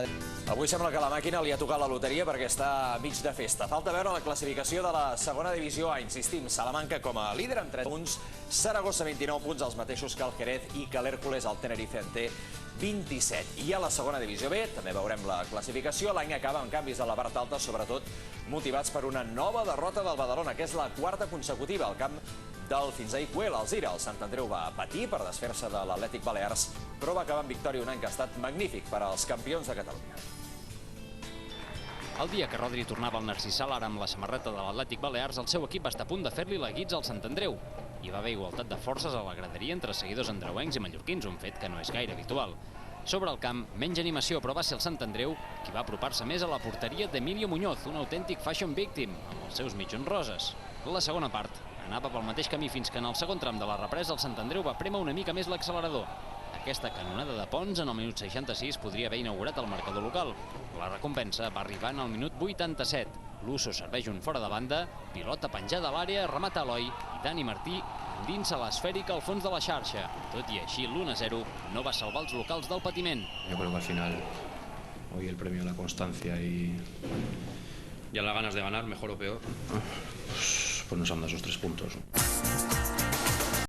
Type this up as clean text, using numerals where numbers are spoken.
empatada. Avui sembla que la màquina li ha tocat la loteria perquè està mig de festa. Falta veure la classificació de la segona divisió A. Insistim, Salamanca com a líder amb 3 punts, Saragossa 29 punts, els mateixos que el Jerez, i que l'Hèrcules, el Tenerife, en té 27. I a la segona divisió B també veurem la classificació. L'any acaba amb canvis a la part alta, sobretot motivats per una nova derrota del Badalona, que és la quarta consecutiva al camp del fins ahir Puel, Alzira. El Sant Andreu va patir per desfer-se de l'Atlètic Balears, però va acabar amb victòria, un any que ha estat magnífic per als campions de Catalunya. El dia que Rodri tornava al Narcís Sala amb la samarreta de l'Atlètic Balears, el seu equip va estar a punt de fer-li la guitza al Sant Andreu. Hi va haver igualtat de forces a la graderia entre seguidors andreuencs i mallorquins, un fet que no és gaire habitual. Sobre el camp, menys animació, però va ser el Sant Andreu qui va apropar-se més a la porteria d'Emilio Muñoz, un autèntic fashion victim, amb els seus mitjons roses. La segona part anava pel mateix camí fins que en el segon tram de la represa el Sant Andreu va prémer una mica més l'accelerador. Aquesta canonada de Pons en el minut 66 podria haver inaugurat el marcador local. La recompensa va arribar en el minut 87. L'Uso serveix un fora de banda, pilota penjada a l'àrea, remata Eloi i Dani Martí endinsa l'esfèrica al fons de la xarxa. Tot i així, l'1-0 no va salvar els locals del patiment. Yo creo que al final, hoy el premio a la constancia y a las ganas de ganar, mejor o peor, pues nos han dado esos 3 puntos.